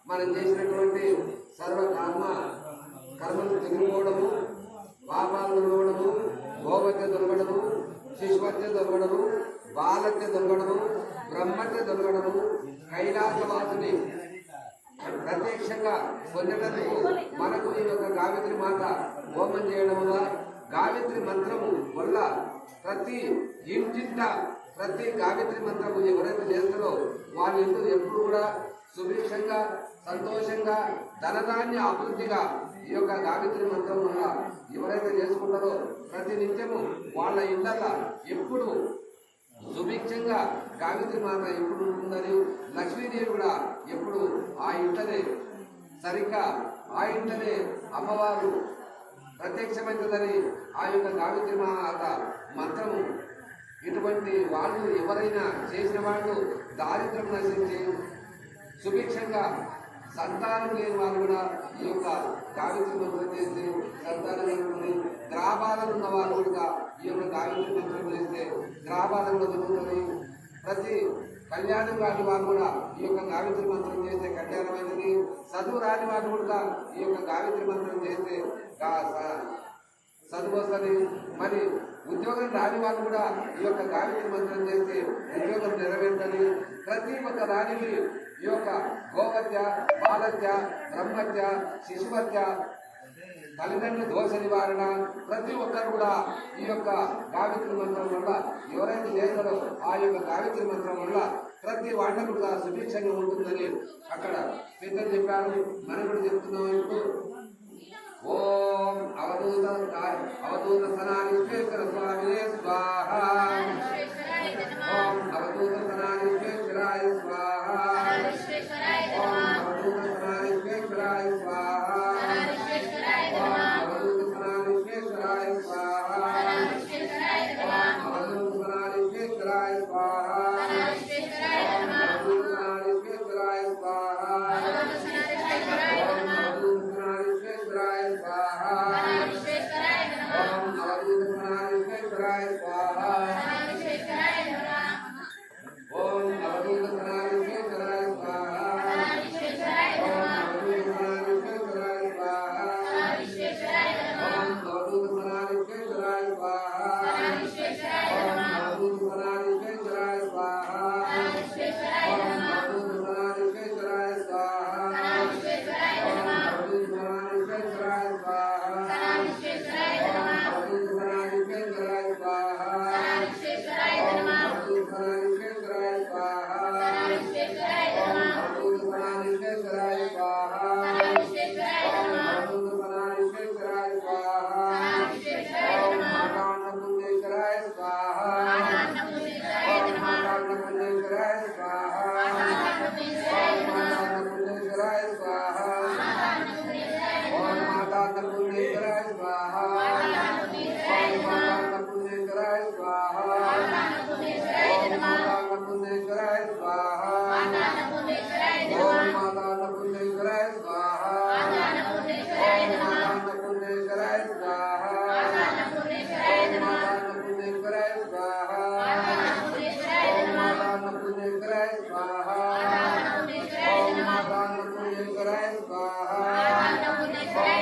మనం చేసినటువంటి సర్వ కర్మలు తిరిగిపోవడము, పాపాలు దొరకడము, గోవత్య దొరకడము, శిశువత్య దొరకడము, బాలత్య దొరకడము, బ్రహ్మత్య దొరకడము, కైలాసవాసుని ప్రత్యక్షంగా పొందడానికి మనకు ఈ యొక్క గాయత్రి మాత హోమం చేయడం వల్ల, గాయత్రి మంత్రము వల్ల ప్రతి ఇంటింట ప్రతి గాయత్రి మంత్రము ఎవరైతే చేస్తారో వాళ్ళ ఇంట్లో ఎప్పుడు కూడా సుభిక్షంగా సంతోషంగా ధనధాన్య అభివృద్ధిగా ఈ యొక్క గాయత్రి మంత్రం వల్ల ఎవరైతే చేసుకుంటారో ప్రతి నిత్యము వాళ్ళ ఇళ్ళ ఎప్పుడు సుభిక్షంగా గాయత్రి మాత ఎప్పుడు ఉంటుందని లక్ష్మీదేవి కూడా ఎప్పుడు ఆ ఇంటనే సరిగ్గా ఆ ఇంటనే అమ్మవారు ప్రత్యక్షమైందని ఆ యొక్క గాయత్రి మాత మంత్రము ఇటువంటి వాళ్ళు ఎవరైనా చేసిన వాళ్ళు దారిద్ర్యం నశించి సుభిక్షంగా సంతానం లేని వాళ్ళు కూడా ఈ యొక్క గాయత్రి మంత్రం చేస్తే సంతానం కలుగుతుంది. గ్రామాలలో ఉన్న వాళ్ళు కూడా ఈ యొక్క గాయత్రి మంత్రం చేస్తే గ్రామాలను వదులుతుంది. ప్రతి కళ్యాణం కాని వాళ్ళు కూడా ఈ యొక్క గాయత్రి మంత్రం చేస్తే కళ్యాణమైనది. చదువు రాని వాళ్ళు కూడా ఈ యొక్క గాయత్రి మంత్రం చేస్తే చదువు వస్తుంది. మరి ఉద్యోగం రాని వాళ్ళు కూడా ఈ యొక్క గాయత్రి మంత్రం చేస్తే ఉద్యోగం నెరవేర్తని. ప్రతి ఒక్క దానికి ఈ యొక్క గోహత్య, బాలత్య, బ్రహ్మత్య, శిశుహత్య, తల్లిదండ్రుల దోష నివారణ ప్రతి ఒక్కరు కూడా ఈ యొక్క గాయత్రి మంత్రం వల్ల ఎవరైతే చేస్తారో ఆ యొక్క గాయత్రి మంత్రం వల్ల ప్రతి వాటకు కూడా సుభిక్షంగా ఉంటుందని అక్కడ పెద్దలు చెప్పారు. మనం కూడా చెప్తున్నాం. ఇప్పుడు ఓం అవధూత సనానిశ్వేశ్వర స్వామినే స్వాహ. ఓం అవధూత సనానిశ్వేశ్వరాయ స్వాహ. ఓం అవధూత సనానిశ్వేశ్వరాయ స్వాహ. ఓం అవధూత సనానిశ్వేశ్వరాయ స్వాహ. ఓం అవధూత సనానిశ్వేశ్వరాయ స్వాహ. ఓం అవధూత సనానిశ్వేశ్వరాయ స్వాహ. स्वाहा।